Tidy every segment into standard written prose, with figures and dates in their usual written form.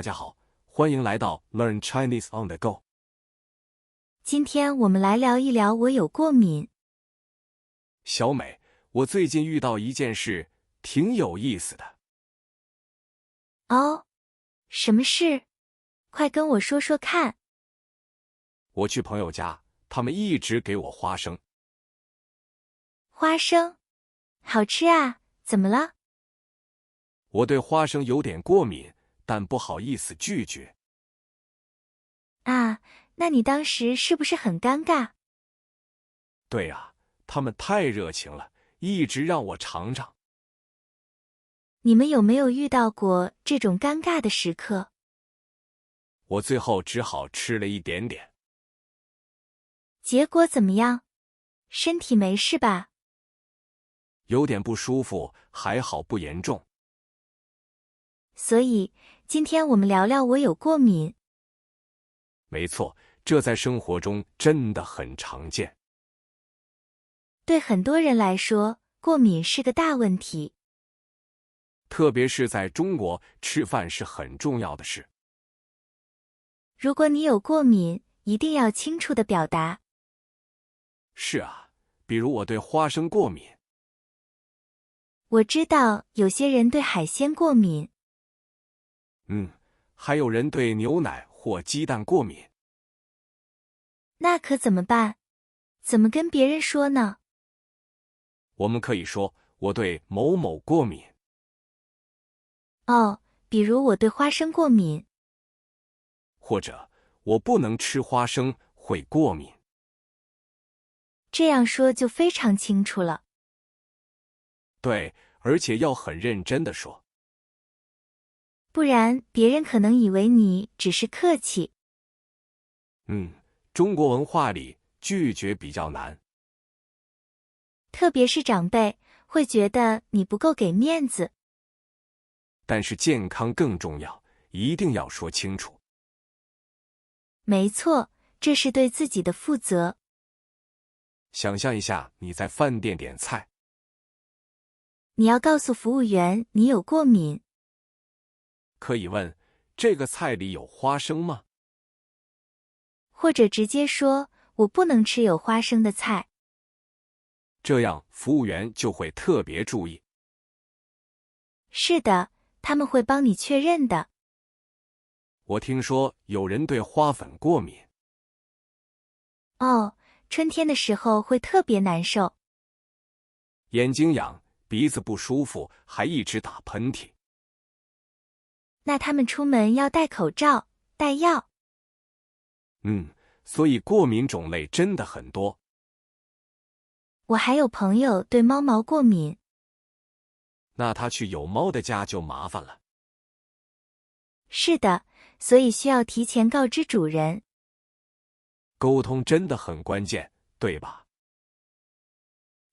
家好，欢迎来到 Learn Chinese on the Go。今天我们来聊一聊我有过敏。小美，我最近遇到一件事，挺有意思的。哦，什么事？快跟我说说看。我去朋友家，他们一直给我花生。花生？好吃啊，怎么了？我对花生有点过敏，但不好意思拒绝。啊，那你当时是不是很尴尬？对啊，他们太热情了，一直让我尝尝。你们有没有遇到过这种尴尬的时刻？我最后只好吃了一点点。结果怎么样？身体没事吧？有点不舒服，还好不严重。所以，今天我们聊聊我有过敏。没错，这在生活中真的很常见。对很多人来说，过敏是个大问题。特别是在中国，吃饭是很重要的事。如果你有过敏，一定要清楚地表达。是啊，比如我对花生过敏。我知道有些人对海鲜过敏。还有人对牛奶或鸡蛋过敏。那可怎么办？怎么跟别人说呢？我们可以说我对某某过敏。哦，比如我对花生过敏。或者我不能吃花生，会过敏。这样说就非常清楚了。对，而且要很认真地说。不然别人可能以为你只是客气。中国文化里拒绝比较难。特别是长辈会觉得你不够给面子。但是健康更重要，一定要说清楚。没错，这是对自己的负责。想象一下，你在饭店点菜，你要告诉服务员你有过敏。可以问，这个菜里有花生吗？或者直接说，我不能吃有花生的菜。这样服务员就会特别注意。是的，他们会帮你确认的。我听说有人对花粉过敏。哦，春天的时候会特别难受。眼睛痒，鼻子不舒服，还一直打喷嚏。那他们出门要戴口罩，带药。所以过敏种类真的很多。我还有朋友对猫毛过敏。那他去有猫的家就麻烦了。是的，所以需要提前告知主人。沟通真的很关键，对吧？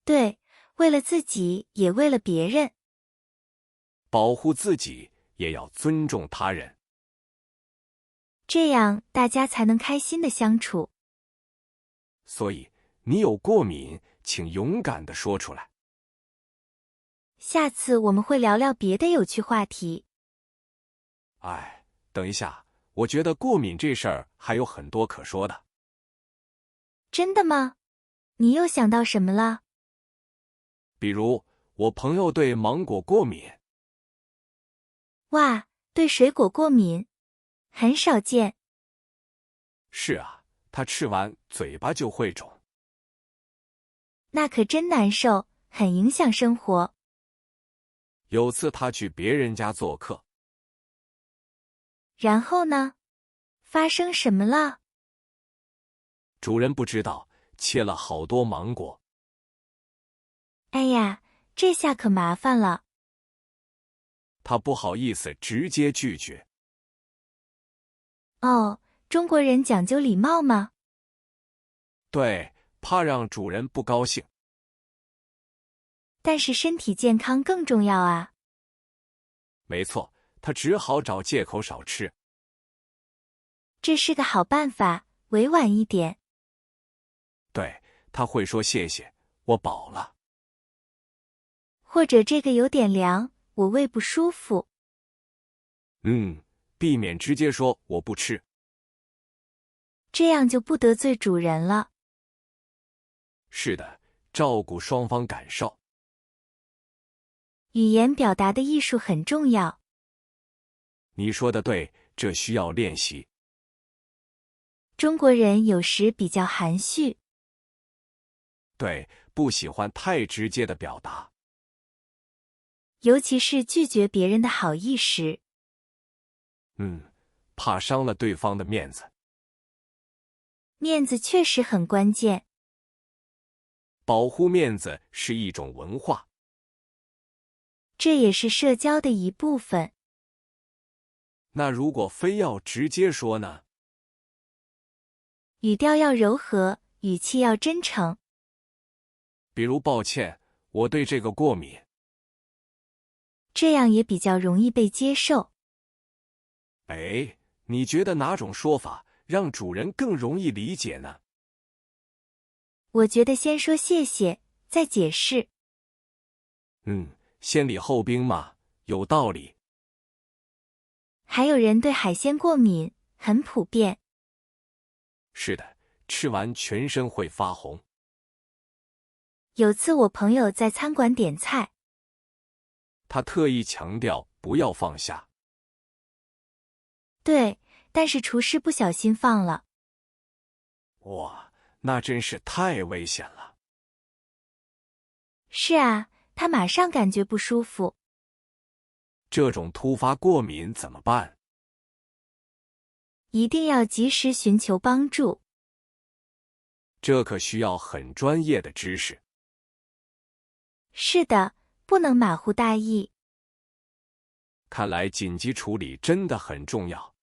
对，为了自己，也为了别人。保护自己，也要尊重他人。这样大家才能开心的相处。所以，你有过敏，请勇敢地说出来。下次我们会聊聊别的有趣话题。等一下，我觉得过敏这事儿还有很多可说的。真的吗？你又想到什么了？比如，我朋友对芒果过敏。哇，对水果过敏，很少见。是啊，他吃完嘴巴就会肿。那可真难受，很影响生活。有次他去别人家做客。然后呢？发生什么了？主人不知道，切了好多芒果。哎呀，这下可麻烦了。他不好意思直接拒绝。哦，中国人讲究礼貌吗？对，怕让主人不高兴。但是身体健康更重要啊。没错，他只好找借口少吃。这是个好办法，委婉一点。对，他会说谢谢，我饱了。或者这个有点凉，我胃不舒服。避免直接说我不吃。这样就不得罪主人了。是的，照顾双方感受。语言表达的艺术很重要。你说的对，这需要练习。中国人有时比较含蓄。对，不喜欢太直接的表达。尤其是拒绝别人的好意时。怕伤了对方的面子。面子确实很关键。保护面子是一种文化。这也是社交的一部分。那如果非要直接说呢？语调要柔和，语气要真诚。比如抱歉，我对这个过敏。这样也比较容易被接受。哎，你觉得哪种说法让主人更容易理解呢？我觉得先说谢谢，再解释。先礼后兵嘛，有道理。还有人对海鲜过敏，很普遍。是的，吃完全身会发红。有次我朋友在餐馆点菜，他特意强调不要放下。对，但是厨师不小心放了。哇，那真是太危险了。是啊，他马上感觉不舒服。这种突发过敏怎么办？一定要及时寻求帮助。这可需要很专业的知识。是的，不能马虎大意。看来紧急处理真的很重要。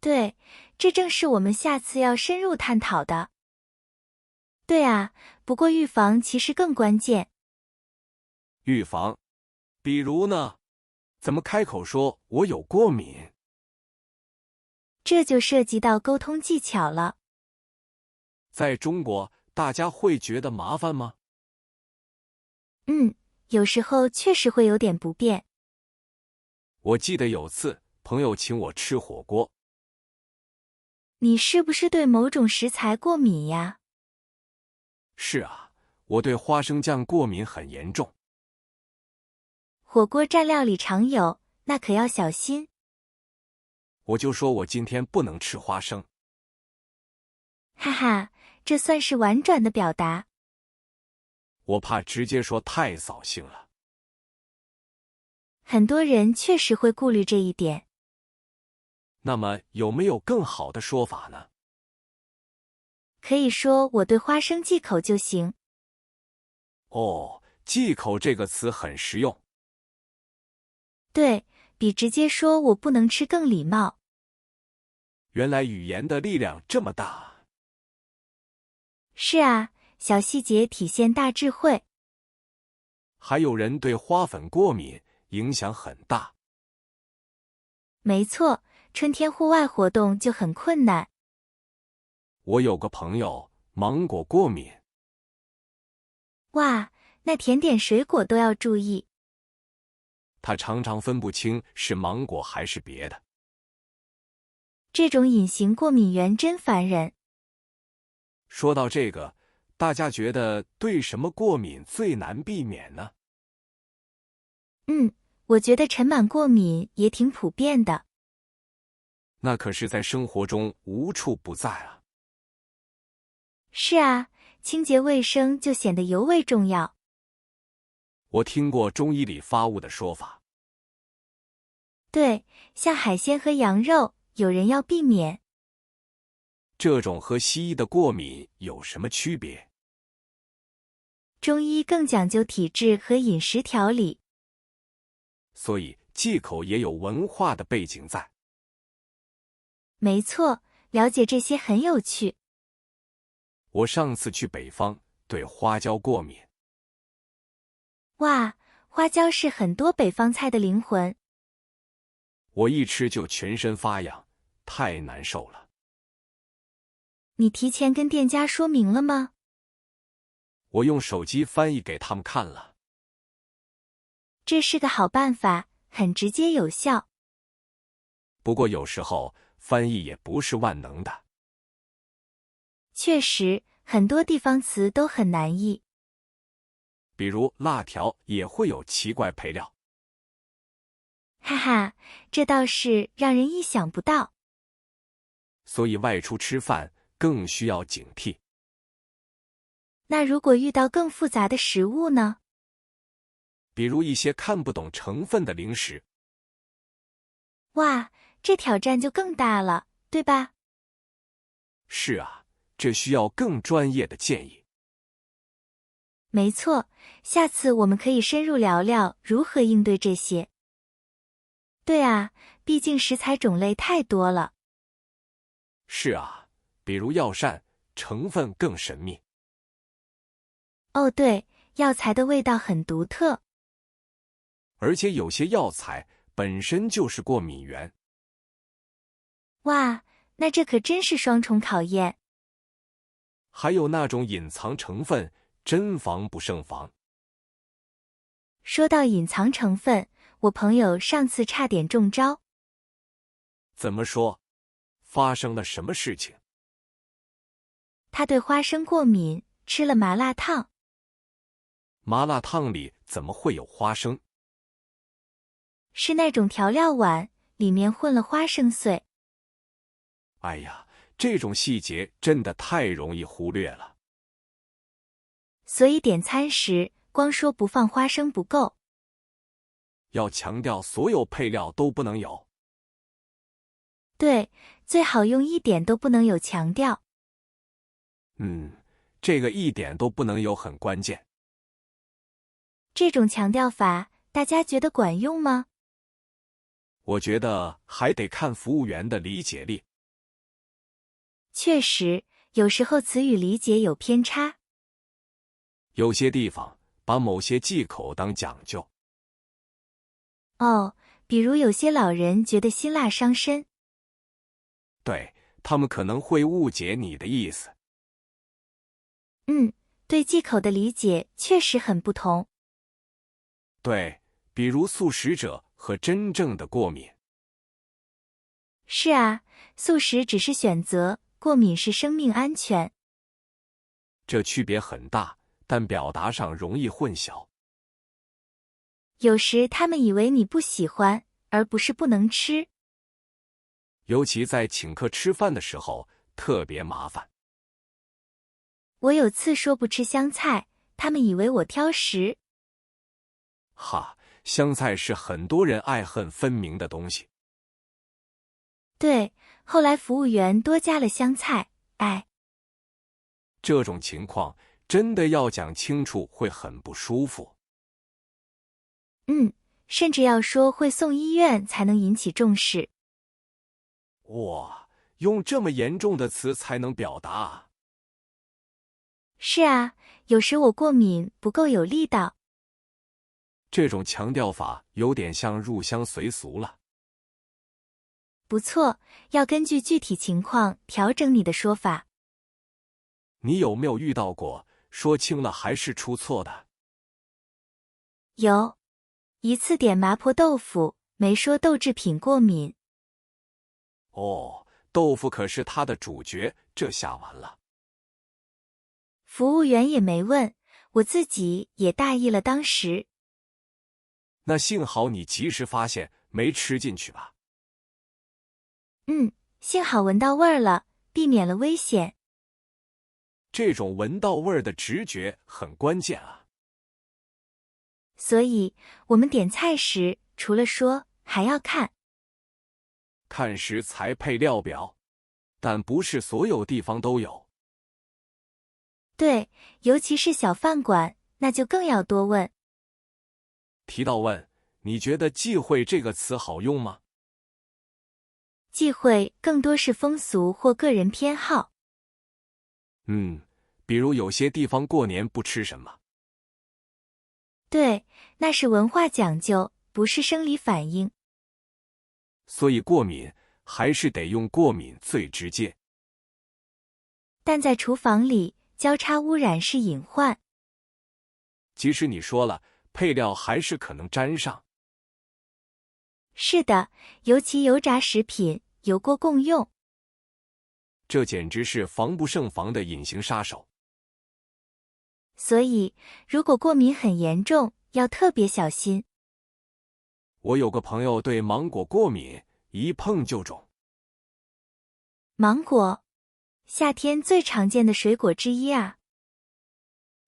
对，这正是我们下次要深入探讨的。对啊，不过预防其实更关键。预防？比如呢？怎么开口说我有过敏？这就涉及到沟通技巧了。在中国，大家会觉得麻烦吗？有时候确实会有点不便。我记得有次朋友请我吃火锅。你是不是对某种食材过敏呀？是啊，我对花生酱过敏很严重。火锅蘸料里常有，那可要小心。我就说我今天不能吃花生。哈哈，这算是婉转的表达。我怕直接说太扫兴了。很多人确实会顾虑这一点。那么有没有更好的说法呢？可以说我对花生忌口就行。哦，忌口这个词很实用。对，比直接说我不能吃更礼貌。原来语言的力量这么大。是啊，小细节体现大智慧。还有人对花粉过敏，影响很大。没错，春天户外活动就很困难。我有个朋友芒果过敏。哇，那甜点水果都要注意。他常常分不清是芒果还是别的。这种隐形过敏源真烦人。说到这个，大家觉得对什么过敏最难避免呢？我觉得尘螨过敏也挺普遍的。那可是在生活中无处不在啊。是啊，清洁卫生就显得尤为重要。我听过中医里发物的说法。对，像海鲜和羊肉，有人要避免。这种和西医的过敏有什么区别？中医更讲究体质和饮食调理。所以忌口也有文化的背景在。没错，了解这些很有趣。我上次去北方，对花椒过敏。哇，花椒是很多北方菜的灵魂。我一吃就全身发痒，太难受了。你提前跟店家说明了吗？我用手机翻译给他们看了。这是个好办法，很直接有效。不过有时候翻译也不是万能的。确实，很多地方词都很难译。比如辣条也会有奇怪配料。哈哈，这倒是让人意想不到。所以外出吃饭更需要警惕。那如果遇到更复杂的食物呢？比如一些看不懂成分的零食。哇，这挑战就更大了，对吧？是啊，这需要更专业的建议。没错，下次我们可以深入聊聊如何应对这些。对啊，毕竟食材种类太多了。是啊，比如药膳，成分更神秘。哦对，药材的味道很独特。而且有些药材本身就是过敏源。哇，那这可真是双重考验。还有那种隐藏成分，真防不胜防。说到隐藏成分，我朋友上次差点中招。怎么说？发生了什么事情？他对花生过敏，吃了麻辣烫。麻辣烫里怎么会有花生？是那种调料碗，里面混了花生碎。哎呀，这种细节真的太容易忽略了。所以点餐时，光说不放花生不够，要强调所有配料都不能有。对，最好用一点都不能有强调。这个一点都不能有很关键。这种强调法，大家觉得管用吗？我觉得还得看服务员的理解力。确实，有时候词语理解有偏差。有些地方把某些忌口当讲究。哦，比如有些老人觉得辛辣伤身。对，他们可能会误解你的意思。对忌口的理解确实很不同。对，比如素食者和真正的过敏。是啊，素食只是选择，过敏是生命安全。这区别很大，但表达上容易混淆。有时他们以为你不喜欢，而不是不能吃。尤其在请客吃饭的时候，特别麻烦。我有次说不吃香菜，他们以为我挑食。哈，香菜是很多人爱恨分明的东西。对，后来服务员多加了香菜，这种情况真的要讲清楚，会很不舒服。甚至要说会送医院才能引起重视。哇，用这么严重的词才能表达啊？是啊，有时我过敏不够有力道。这种强调法有点像入乡随俗了。不错，要根据具体情况调整你的说法。你有没有遇到过说轻了还是出错的？有一次点麻婆豆腐，没说豆制品过敏。哦，豆腐可是它的主角，这下完了。服务员也没问，我自己也大意了当时。那幸好你及时发现，没吃进去吧？幸好闻到味儿了，避免了危险。这种闻到味儿的直觉很关键啊。所以，我们点菜时，除了说，还要看食材配料表，但不是所有地方都有。对，尤其是小饭馆，那就更要多问。提到问，你觉得忌讳这个词好用吗？忌讳更多是风俗或个人偏好。比如有些地方过年不吃什么。对，那是文化讲究，不是生理反应。所以过敏还是得用过敏最直接。但在厨房里，交叉污染是隐患。即使你说了，配料还是可能沾上。是的，尤其油炸食品，油锅共用。这简直是防不胜防的隐形杀手。所以，如果过敏很严重，要特别小心。我有个朋友对芒果过敏，一碰就肿。芒果，夏天最常见的水果之一啊。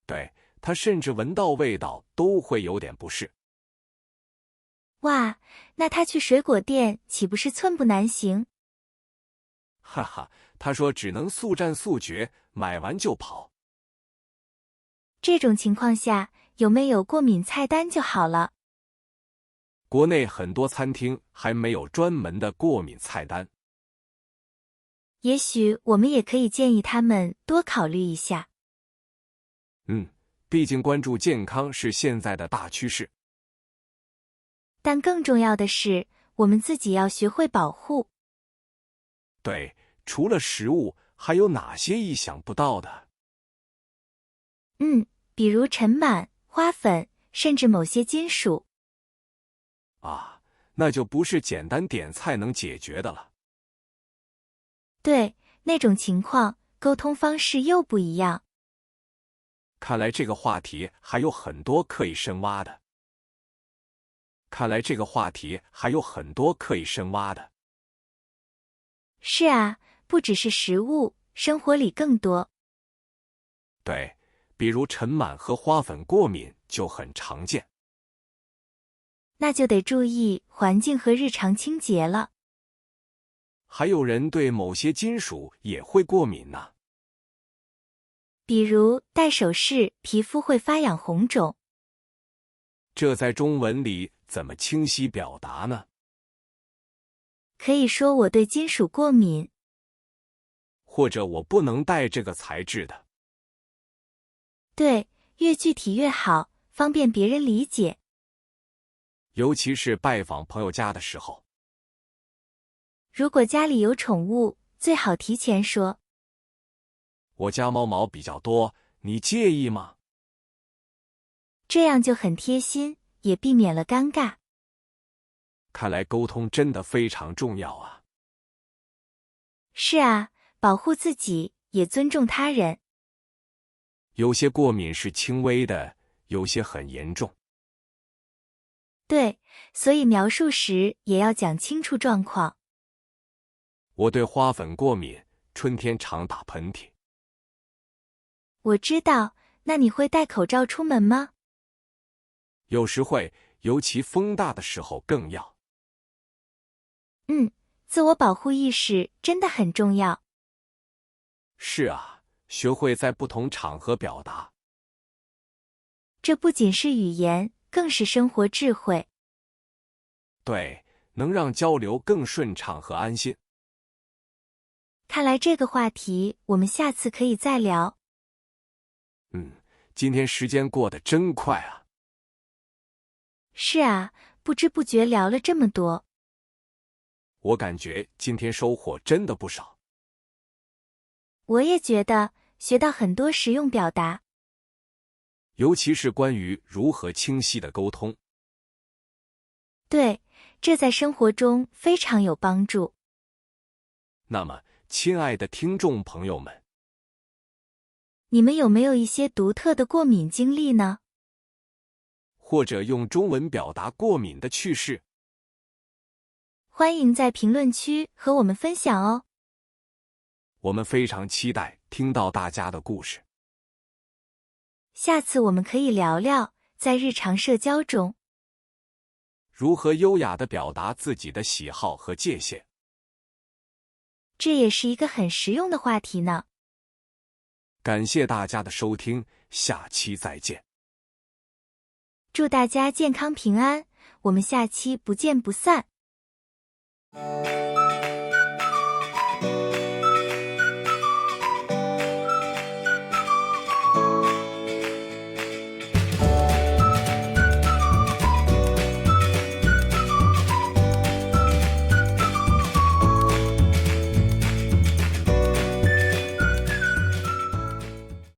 对，他甚至闻到味道都会有点不适。哇，那他去水果店岂不是寸步难行？哈哈，他说只能速战速决，买完就跑。这种情况下，有没有过敏菜单就好了。国内很多餐厅还没有专门的过敏菜单。也许我们也可以建议他们多考虑一下。毕竟关注健康是现在的大趋势。但更重要的是，我们自己要学会保护。对，除了食物，还有哪些意想不到的？比如尘螨、花粉，甚至某些金属。啊，那就不是简单点菜能解决的了。对，那种情况，沟通方式又不一样。看来这个话题还有很多可以深挖的。是啊，不只是食物，生活里更多。对，比如尘螨和花粉过敏就很常见。那就得注意环境和日常清洁了。还有人对某些金属也会过敏呢。比如戴首饰，皮肤会发痒红肿。这在中文里怎么清晰表达呢？可以说我对金属过敏，或者我不能戴这个材质的。对，越具体越好，方便别人理解。尤其是拜访朋友家的时候。如果家里有宠物，最好提前说。我家猫毛比较多，你介意吗？这样就很贴心，也避免了尴尬。看来沟通真的非常重要啊。是啊，保护自己，也尊重他人。有些过敏是轻微的，有些很严重。对，所以描述时也要讲清楚状况。我对花粉过敏，春天常打喷嚏。我知道，那你会戴口罩出门吗？有时会，尤其风大的时候更要。自我保护意识真的很重要。是啊，学会在不同场合表达。这不仅是语言，更是生活智慧。对，能让交流更顺畅和安心。看来这个话题我们下次可以再聊。今天时间过得真快啊。是啊，不知不觉聊了这么多。我感觉今天收获真的不少。我也觉得学到很多实用表达，尤其是关于如何清晰的沟通。对，这在生活中非常有帮助。那么，亲爱的听众朋友们，你们有没有一些独特的过敏经历呢？或者用中文表达过敏的趣事？欢迎在评论区和我们分享哦。我们非常期待听到大家的故事。下次我们可以聊聊在日常社交中如何优雅地表达自己的喜好和界限。这也是一个很实用的话题呢。感谢大家的收听，下期再见。祝大家健康平安，我们下期不见不散。